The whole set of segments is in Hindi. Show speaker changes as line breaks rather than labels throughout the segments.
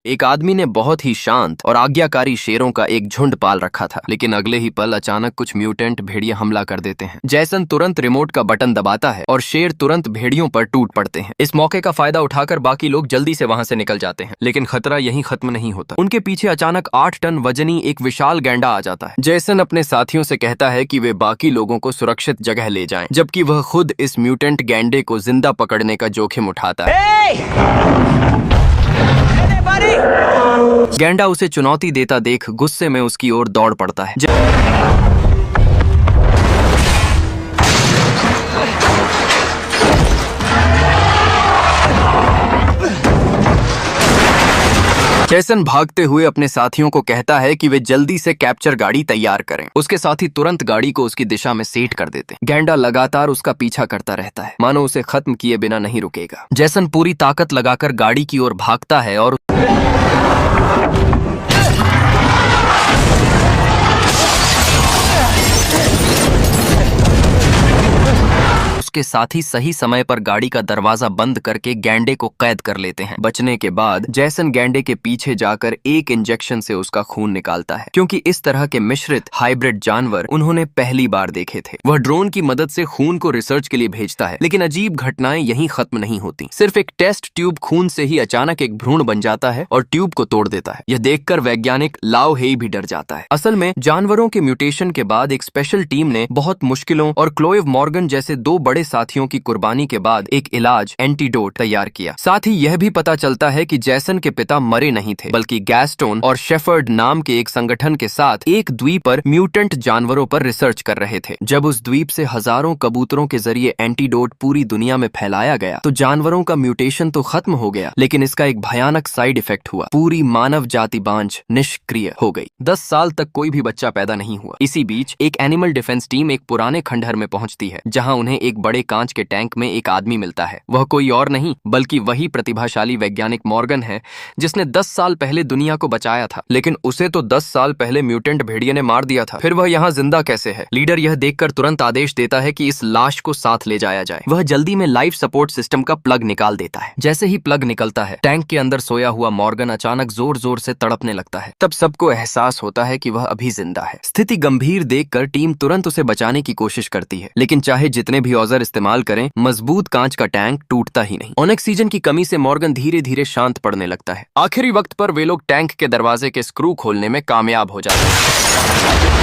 एक आदमी ने बहुत ही शांत और आज्ञाकारी शेरों का एक झुंड पाल रखा था, लेकिन अगले ही पल अचानक कुछ म्यूटेंट भेड़िए हमला कर देते हैं। जैसन तुरंत रिमोट का बटन दबाता है और शेर तुरंत भेड़ियों पर टूट पड़ते हैं। इस मौके का फायदा उठाकर बाकी लोग जल्दी से वहां से निकल जाते हैं, लेकिन खतरा यहीं खत्म नहीं होता। उनके पीछे अचानक 8 टन वजनी एक विशाल गैंडा आ जाता है। जैसन अपने साथियों से कहता है कि वे बाकी लोगों को सुरक्षित जगह ले जाएं, जबकि वह खुद इस म्यूटेंट गैंडे को जिंदा पकड़ने का जोखिम उठाता है। गैंडा उसे चुनौती देता देख गुस्से में उसकी ओर दौड़ पड़ता है। जैसन भागते हुए अपने साथियों को कहता है कि वे जल्दी से कैप्चर गाड़ी तैयार करें। उसके साथी तुरंत गाड़ी को उसकी दिशा में सेट कर देते हैं। गैंडा लगातार उसका पीछा करता रहता है, मानो उसे खत्म किए बिना नहीं रुकेगा। जैसन पूरी ताकत लगाकर गाड़ी की ओर भागता है और उसके साथी सही समय पर गाड़ी का दरवाजा बंद करके गैंडे को कैद कर लेते हैं। बचने के बाद जैसन गैंडे के पीछे जाकर एक इंजेक्शन से उसका खून निकालता है, क्योंकि इस तरह के मिश्रित हाइब्रिड जानवर उन्होंने पहली बार देखे थे। वह ड्रोन की मदद से खून को रिसर्च के लिए भेजता है, लेकिन अजीब घटनाएं यहीं खत्म नहीं होती। सिर्फ एक टेस्ट ट्यूब खून से ही अचानक एक भ्रूण बन जाता है और ट्यूब को तोड़ देता है। यह देखकर वैज्ञानिक लाओ हेई भी डर जाता है। असल में जानवरों के म्यूटेशन के बाद एक स्पेशल टीम ने बहुत मुश्किलों और क्लोइव मॉर्गन जैसे 2 बड़े साथियों की कुर्बानी के बाद एक इलाज एंटीडोट तैयार किया। साथ ही यह भी पता चलता है कि जैसन के पिता मरे नहीं थे, बल्कि गैस्टोन और शेफर्ड नाम के एक संगठन के साथ एक द्वीप पर म्यूटेंट जानवरों पर रिसर्च कर रहे थे। जब उस द्वीप से हजारों कबूतरों के जरिए एंटीडोट पूरी दुनिया में फैलाया गया तो जानवरों का म्यूटेशन तो खत्म हो गया, लेकिन इसका एक भयानक साइड इफेक्ट हुआ। पूरी मानव जाति बांझ निष्क्रिय हो गई। 10 साल तक कोई भी बच्चा पैदा नहीं हुआ। इसी बीच एक एनिमल डिफेंस टीम एक पुराने खंडहर में पहुंचती है, जहां उन्हें एक बड़े कांच के टैंक में एक आदमी मिलता है। वह कोई और नहीं बल्कि वही प्रतिभाशाली वैज्ञानिक मॉर्गन है जिसने 10 साल पहले दुनिया को बचाया था, लेकिन उसे तो 10 साल पहले म्यूटेंट भेड़िए ने मार दिया था। फिर वह यहाँ जिंदा कैसे है? लीडर यह देखकर तुरंत आदेश देता है कि इस लाश को साथ ले जाया जाए। वह जल्दी में लाइफ सपोर्ट सिस्टम का प्लग निकाल देता है। जैसे ही प्लग निकलता है, टैंक के अंदर सोया हुआ मॉर्गन अचानक जोर जोर से तड़पने लगता है। तब सबको एहसास होता है कि वह अभी जिंदा है। स्थिति गंभीर देखकर टीम तुरंत उसे बचाने की कोशिश करती है, लेकिन चाहे जितने भी औजार इस्तेमाल करें, मजबूत कांच का टैंक टूटता ही नहीं। ऑक्सीजन की कमी से मॉर्गन धीरे धीरे शांत पड़ने लगता है। आखिरी वक्त पर वे लोग टैंक के दरवाजे के स्क्रू खोलने में कामयाब हो जाते हैं।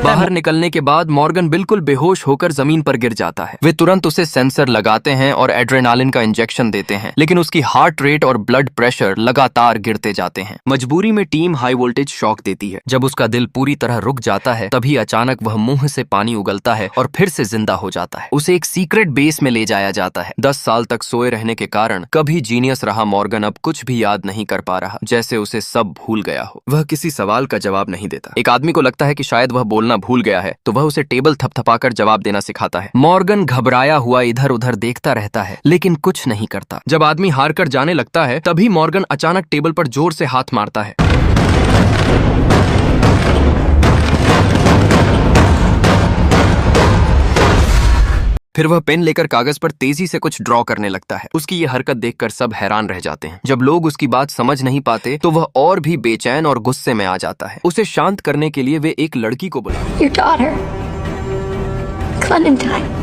बाहर निकलने के बाद मॉर्गन बिल्कुल बेहोश होकर जमीन पर गिर जाता है। वे तुरंत उसे सेंसर लगाते हैं और एड्रेनालिन का इंजेक्शन देते हैं, लेकिन उसकी हार्ट रेट और ब्लड प्रेशर लगातार गिरते जाते हैं। मजबूरी में टीम हाई वोल्टेज शॉक देती है। जब उसका दिल पूरी तरह रुक जाता है, तभी अचानक वह मुंह से पानी उगलता है और फिर से जिंदा हो जाता है। उसे एक सीक्रेट बेस में ले जाया जाता है। 10 साल तक सोए रहने के कारण कभी जीनियस रहा मॉर्गन अब कुछ भी याद नहीं कर पा रहा, जैसे उसे सब भूल गया हो। वह किसी सवाल का जवाब नहीं देता। एक आदमी को लगता है कि शायद वह बोलना भूल गया है, तो वह उसे टेबल थपथपाकर जवाब देना सिखाता है। मॉर्गन घबराया हुआ इधर उधर देखता रहता है, लेकिन कुछ नहीं करता। जब आदमी हार कर जाने लगता है, तभी मॉर्गन अचानक टेबल पर जोर से हाथ मारता है। फिर वह पेन लेकर कागज पर तेजी से कुछ ड्रॉ करने लगता है। उसकी ये हरकत देखकर सब हैरान रह जाते हैं। जब लोग उसकी बात समझ नहीं पाते तो वह और भी बेचैन और गुस्से में आ जाता है। उसे शांत करने के लिए वे एक लड़की को बुलाते हैं।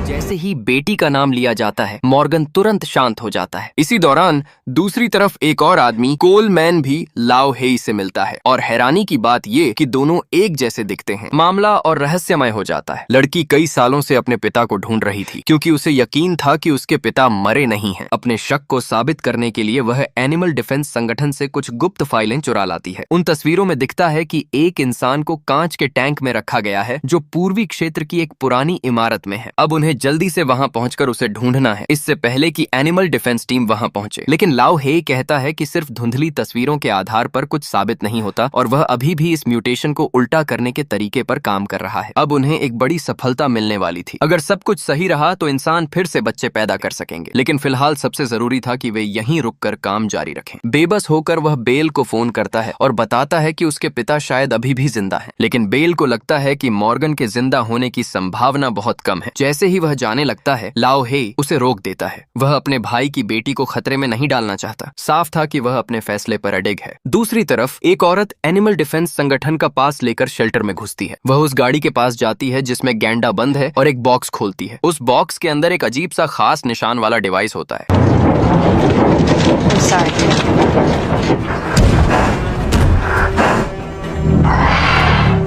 जैसे ही बेटी का नाम लिया जाता है, मॉर्गन तुरंत शांत हो जाता है। इसी दौरान दूसरी तरफ एक और आदमी कोलमैन भी लाओ हेई से मिलता है, और हैरानी की बात ये कि दोनों एक जैसे दिखते हैं। मामला और रहस्यमय हो जाता है। लड़की कई सालों से अपने पिता को ढूंढ रही थी, क्योंकि उसे यकीन था कि उसके पिता मरे नहीं हैं। अपने शक को साबित करने के लिए वह एनिमल डिफेंस संगठन से कुछ गुप्त फाइलें चुरा लाती है। उन तस्वीरों में दिखता है कि एक इंसान को कांच के टैंक में रखा गया है, जो पूर्वी क्षेत्र की एक पुरानी इमारत में है। अब उन्हें जल्दी से वहां पहुंचकर उसे ढूंढना है, इससे पहले कि एनिमल डिफेंस टीम वहां पहुंचे। लेकिन लाओ हेई कहता है कि सिर्फ धुंधली तस्वीरों के आधार पर कुछ साबित नहीं होता, और वह अभी भी इस म्यूटेशन को उल्टा करने के तरीके पर काम कर रहा है। अब उन्हें एक बड़ी सफलता मिलने वाली थी। अगर सब कुछ सही रहा तो इंसान फिर से बच्चे पैदा कर सकेंगे, लेकिन फिलहाल सबसे जरूरी था कि वे यहीं रुककर काम जारी रखें। बेबस होकर वह बेल को फोन करता है और बताता है कि उसके पिता शायद अभी भी जिंदा हैं, लेकिन बेल को लगता है कि मॉर्गन के जिंदा होने की संभावना बहुत कम है। जैसे ही वह वह जाने लगता है, लाओ हे उसे रोक देता है। वह अपने भाई की बेटी को खतरे में नहीं डालना चाहता। साफ था कि वह अपने फैसले पर अडिग है। दूसरी तरफ एक औरत एनिमल डिफेंस संगठन का पास लेकर शेल्टर में घुसती है। वह उस गाड़ी के पास जाती है जिसमें गैंडा बंद है और एक बॉक्स खोलती है। उस बॉक्स के अंदर एक अजीब सा खास निशान वाला डिवाइस होता है।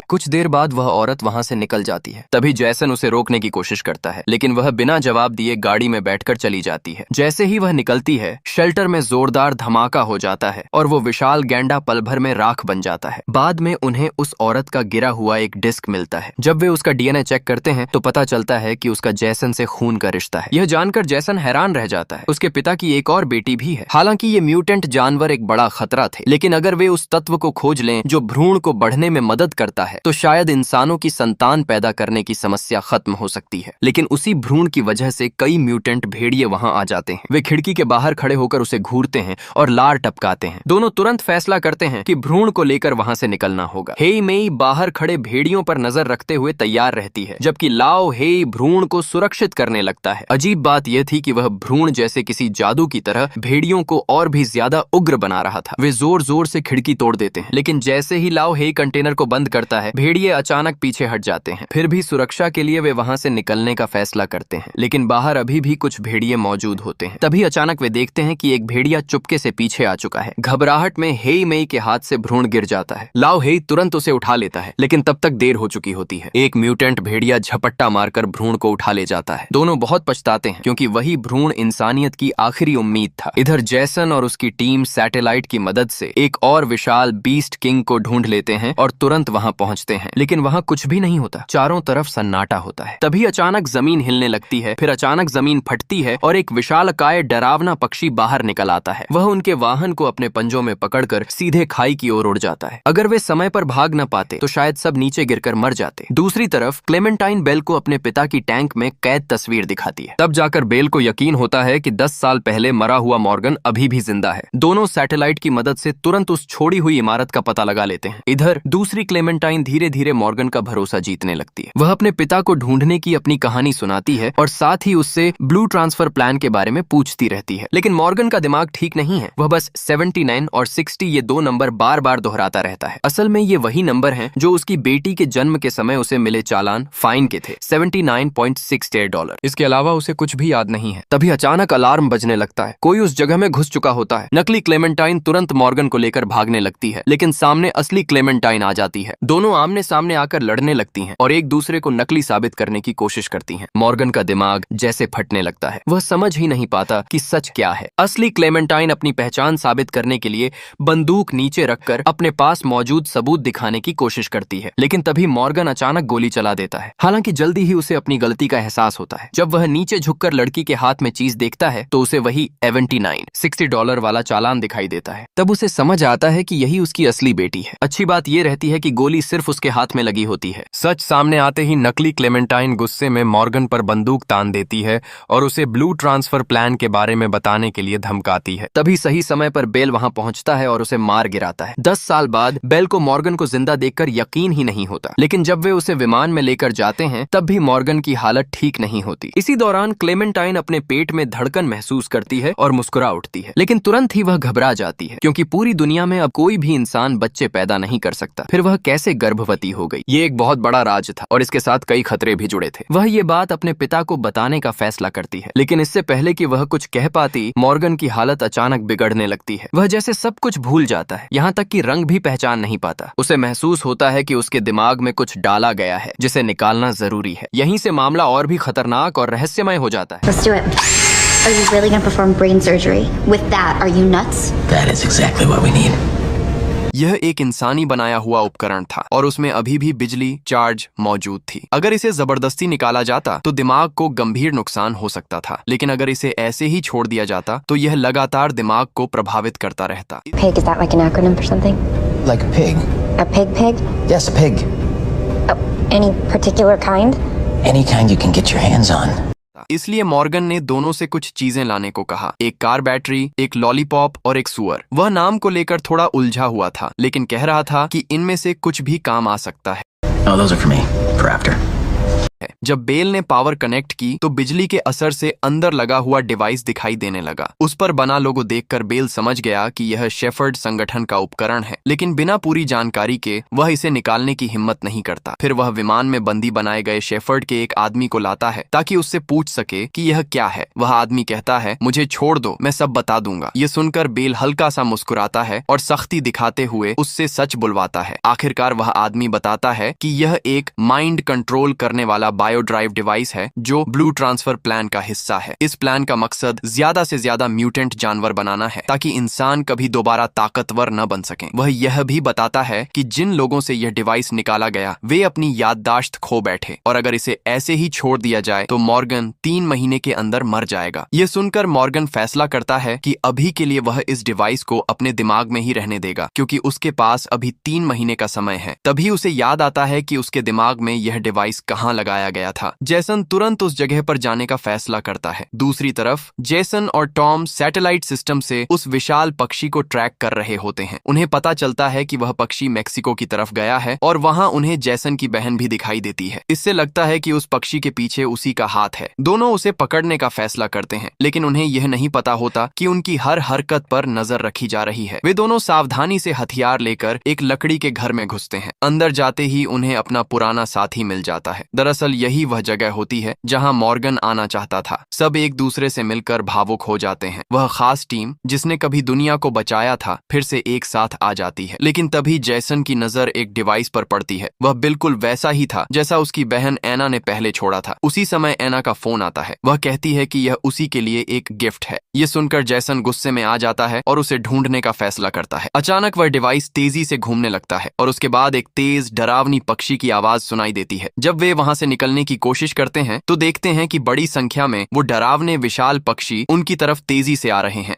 कुछ देर बाद वह औरत वहां से निकल जाती है। तभी जैसन उसे रोकने की कोशिश करता है, लेकिन वह बिना जवाब दिए गाड़ी में बैठकर चली जाती है। जैसे ही वह निकलती है, शेल्टर में जोरदार धमाका हो जाता है और वो विशाल गैंडा पल भर में राख बन जाता है। बाद में उन्हें उस औरत का गिरा हुआ एक डिस्क मिलता है। जब वे उसका डीएनए चेक करते हैं तो पता चलता है कि उसका जैसन से खून का रिश्ता है। यह जानकर जैसन हैरान रह जाता है। उसके पिता की एक और बेटी भी है। हालांकि ये म्यूटेंट जानवर एक बड़ा खतरा थे, लेकिन अगर वे उस तत्व को खोज लें जो भ्रूण को बढ़ने में मदद करता है तो शायद इंसानों की संतान पैदा करने की समस्या खत्म हो सकती है। लेकिन उसी भ्रूण की वजह से कई म्यूटेंट भेड़िए वहां आ जाते हैं। वे खिड़की के बाहर खड़े होकर उसे घूरते हैं और लार टपकाते हैं। दोनों तुरंत फैसला करते हैं कि भ्रूण को लेकर वहां से निकलना होगा। हेई मेई बाहर खड़े भेड़ियों पर नजर रखते हुए तैयार रहती है, जबकि लाओ हेई भ्रूण को सुरक्षित करने लगता है। अजीब बात यह थी कि वह भ्रूण जैसे किसी जादू की तरह भेड़ियों को और भी ज्यादा उग्र बना रहा था। वे जोर जोर से खिड़की तोड़ देते हैं, लेकिन जैसे ही लाओ हेई कंटेनर को बंद करता है, भेड़िए अचानक पीछे हट जाते हैं। फिर भी सुरक्षा के लिए वे वहां से निकलने का फैसला करते हैं, लेकिन बाहर अभी भी कुछ भेड़िए मौजूद होते हैं। तभी अचानक वे देखते हैं कि एक भेड़िया चुपके से पीछे आ चुका है। घबराहट में हेई मेई के हाथ से भ्रूण गिर जाता है। लाओ हेई तुरंत उसे उठा लेता है, लेकिन तब तक देर हो चुकी होती है। एक म्यूटेंट भेड़िया झपट्टा मारकर भ्रूण को उठा ले जाता है। दोनों बहुत पछताते हैं, क्योंकि वही भ्रूण इंसानियत की आखिरी उम्मीद था। इधर जैसन और उसकी टीम सैटेलाइट की मदद से एक और विशाल बीस्ट किंग को ढूंढ लेते हैं और तुरंत वहां पहुंचते हैं, लेकिन वहां कुछ भी नहीं होता। चारों तरफ सन्नाटा होता है। तभी अचानक जमीन हिलने लगती है। फिर अचानक जमीन फटती है और एक विशालकाय डरावना पक्षी बाहर निकल आता है। वह उनके वाहन को अपने पंजों में पकड़कर सीधे खाई की ओर उड़ जाता है। अगर वे समय पर भाग न पाते तो शायद सब नीचे गिरकर मर जाते। दूसरी तरफ क्लेमेंटाइन बेल को अपने पिता की टैंक में कैद तस्वीर दिखाती है। तब जाकर बेल को यकीन होता है कि 10 साल पहले मरा हुआ मॉर्गन अभी भी जिंदा है। दोनों सैटेलाइट की मदद से तुरंत उस छोड़ी हुई इमारत का पता लगा लेते हैं। इधर दूसरी क्लेमेंटाइन धीरे धीरे मॉर्गन का भरोसा जीतने लगती है। वह अपने पिता को ढूंढने की अपनी कहानी सुनाती है और साथ ही उससे ब्लू ट्रांसफर प्लान के बारे में पूछती रहती है। लेकिन मॉर्गन का दिमाग ठीक नहीं है। वह बस 79 और 60 ये दो नंबर बार बार दोहराता रहता है। असल में ये वही नंबर हैं जो उसकी बेटी के जन्म के समय उसे मिले चालान फाइन के थे, $79.68। इसके अलावा उसे कुछ भी याद नहीं है। तभी अचानक अलार्म बजने लगता है। कोई उस जगह में घुस चुका होता है। नकली क्लेमेंटाइन तुरंत मॉर्गन को लेकर भागने लगती है, लेकिन सामने असली क्लेमेंटाइन आ जाती है। दोनों आमने सामने आकर लड़ने लगती हैं और एक दूसरे को नकली साबित करने की कोशिश करती हैं। मॉर्गन का दिमाग जैसे फटने लगता है। वह समझ ही नहीं पाता कि सच क्या है। असली क्लेमेंटाइन अपनी पहचान साबित करने के लिए बंदूक नीचे रखकर अपने पास मौजूद सबूत दिखाने की कोशिश करती है, लेकिन तभी मॉर्गन अचानक गोली चला देता है। हालांकि जल्दी ही उसे अपनी गलती का एहसास होता है। जब वह नीचे झुककर लड़की के हाथ में चीज देखता है तो उसे वही $60 वाला चालान दिखाई देता है। तब उसे समझ आता है कि यही उसकी असली बेटी है। अच्छी बात यह रहती है कि गोली सिर्फ उसके हाथ में लगी होती है। सच सामने आते ही नकली क्लेमेंटाइन गुस्से में मॉर्गन पर बंदूक तान देती है और उसे ब्लू ट्रांसफर प्लान के बारे में बताने के लिए धमकाती है। तभी सही समय पर बेल वहां पहुंचता है और उसे मार गिराता है। 10 साल बाद बेल को मॉर्गन को जिंदा देखकर यकीन ही नहीं होता, लेकिन जब वे उसे विमान में लेकर जाते हैं तब भी मॉर्गन की हालत ठीक नहीं होती। इसी दौरान क्लेमेंटाइन अपने पेट में धड़कन महसूस करती है और मुस्कुरा उठती है, लेकिन तुरंत ही वह घबरा जाती है, क्योंकि पूरी दुनिया में अब कोई भी इंसान बच्चे पैदा नहीं कर सकता। फिर वह कैसे गर्भवती हो गई? ये एक बहुत बड़ा राज था और इसके साथ कई खतरे भी जुड़े थे। वह ये बात अपने पिता को बताने का फैसला करती है, लेकिन इससे पहले कि वह कुछ कह पाती, मॉर्गन की हालत अचानक बिगड़ने लगती है। वह जैसे सब कुछ भूल जाता है, यहाँ तक कि रंग भी पहचान नहीं पाता। उसे महसूस होता है कि उसके दिमाग में कुछ डाला गया है जिसे निकालना जरूरी है। यहीं से मामला और भी खतरनाक और रहस्यमय हो जाता है।
Let's do it. Are you really going to perform brain surgery? With that, are you nuts?
That is exactly what we need.
यह एक इंसानी बनाया हुआ उपकरण था और उसमें अभी भी बिजली चार्ज मौजूद थी। अगर इसे जबरदस्ती निकाला जाता तो दिमाग को गंभीर नुकसान हो सकता था, लेकिन अगर इसे ऐसे ही छोड़ दिया जाता तो यह लगातार दिमाग को प्रभावित करता रहता।
Pig, is that like an acronym for something?
Like a pig?
A pig?
Yes, a pig.
Oh, any particular kind?
Any kind you can get your hands on.
इसलिए मॉर्गन ने दोनों से कुछ चीजें लाने को कहा, एक कार बैटरी, एक लॉलीपॉप और एक सुअर। वह नाम को लेकर थोड़ा उलझा हुआ था, लेकिन कह रहा था कि इनमें से कुछ भी काम आ सकता है।
Oh, those are for me, for after.
जब बेल ने पावर कनेक्ट की तो बिजली के असर से अंदर लगा हुआ डिवाइस दिखाई देने लगा। उस पर बना लोगो देखकर बेल समझ गया कि यह शेफर्ड संगठन का उपकरण है, लेकिन बिना पूरी जानकारी के वह इसे निकालने की हिम्मत नहीं करता। फिर वह विमान में बंदी बनाए गए शेफर्ड के एक आदमी को लाता है ताकि उससे पूछ सके कि यह क्या है। वह आदमी कहता है, मुझे छोड़ दो, मैं सब बता दूंगा। ये सुनकर बेल हल्का सा मुस्कुराता है और सख्ती दिखाते हुए उससे सच बुलवाता है। आखिरकार वह आदमी बताता है कि यह एक माइंड कंट्रोल करने वाला बायोड्राइव डिवाइस है जो ब्लू ट्रांसफर प्लान का हिस्सा है। इस प्लान का मकसद ज्यादा से ज्यादा म्यूटेंट जानवर बनाना है ताकि इंसान कभी दोबारा ताकतवर न बन सके। वह यह भी बताता है कि जिन लोगों से यह डिवाइस निकाला गया वे अपनी याददाश्त खो बैठे और अगर इसे ऐसे ही छोड़ दिया जाए तो मॉर्गन 3 महीने के अंदर मर जाएगा। यह सुनकर मॉर्गन फैसला करता है कि अभी के लिए वह इस डिवाइस को अपने दिमाग में ही रहने देगा क्योंकि उसके पास अभी 3 महीने का समय है। तभी उसे याद आता है कि उसके दिमाग में यह डिवाइस कहाँ लगाया गया था। जेसन तुरंत उस जगह पर जाने का फैसला करता है। दूसरी तरफ जेसन और टॉम सैटेलाइट सिस्टम से उस विशाल पक्षी को ट्रैक कर रहे होते हैं। उन्हें पता चलता है कि वह पक्षी मेक्सिको की तरफ गया है और वहां उन्हें जेसन की बहन भी दिखाई देती है। इससे लगता है कि उस पक्षी के पीछे उसी का हाथ है। दोनों उसे पकड़ने का फैसला करते हैं, लेकिन उन्हें यह नहीं पता होता कि उनकी हर हरकत पर नजर रखी जा रही है। वे दोनों सावधानी से हथियार लेकर एक लकड़ी के घर में घुसते हैं। अंदर जाते ही उन्हें अपना पुराना साथी मिल जाता है। दरअसल यही वह जगह होती है जहां मॉर्गन आना चाहता था। सब एक दूसरे से मिलकर भावुक हो जाते हैं। वह खास टीम जिसने कभी दुनिया को बचाया था फिर से एक साथ आ जाती है। लेकिन तभी जेसन की नजर एक डिवाइस पर पड़ती है। वह बिल्कुल वैसा ही था जैसा उसकी बहन एना ने पहले छोड़ा था। उसी समय एना का फोन आता है। वह कहती है कि यह उसी के लिए एक गिफ्ट है। यह सुनकर जेसन गुस्से में आ जाता है और उसे ढूंढने का फैसला करता है। अचानक वह डिवाइस तेजी से घूमने लगता है और उसके बाद एक तेज डरावनी पक्षी की आवाज सुनाई देती है। जब वे वहां से निकलने की कोशिश करते हैं तो देखते हैं कि बड़ी संख्या में वो डरावने विशाल पक्षी उनकी तरफ तेजी से आ रहे हैं।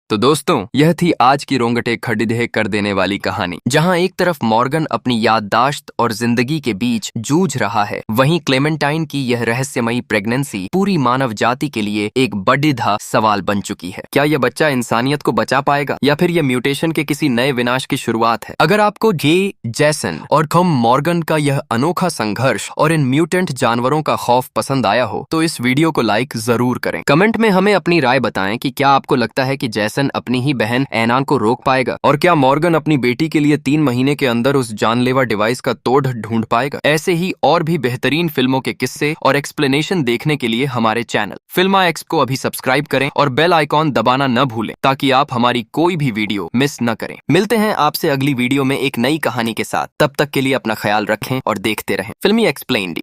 तो दोस्तों, यह थी आज की रोंगटे खड़िदे कर देने वाली कहानी, जहां एक तरफ मॉर्गन अपनी याददाश्त और जिंदगी के बीच जूझ रहा है, वहीं क्लेमेंटाइन की यह रहस्यमयी प्रेगनेंसी पूरी मानव जाति के लिए एक बड़ा सवाल बन चुकी है। क्या यह बच्चा इंसानियत को बचा पाएगा या फिर यह म्यूटेशन के किसी नए विनाश की शुरुआत है? अगर आपको जेसन और मॉर्गन का यह अनोखा संघर्ष और इन म्यूटेंट जानवरों का खौफ पसंद आया हो तो इस वीडियो को लाइक जरूर करें। कमेंट में हमें अपनी राय बताएं कि क्या आपको लगता है कि जेसन अपनी ही बहन एना को रोक पाएगा और क्या मॉर्गन अपनी बेटी के लिए 3 महीने के अंदर उस जानलेवा डिवाइस का तोड़ ढूंढ पाएगा। ऐसे ही और भी बेहतरीन फिल्मों के किस्से और एक्सप्लेनेशन देखने के लिए हमारे चैनल फिल्मा एक्स को अभी सब्सक्राइब करें और बेल आइकॉन दबाना न भूलें ताकि आप हमारी कोई भी वीडियो मिस न करें। मिलते हैं आपसे अगली वीडियो में एक नई कहानी के साथ। तब तक के लिए अपना ख्याल रखें और देखते रहें फिल्मी एक्सप्लेन्ड।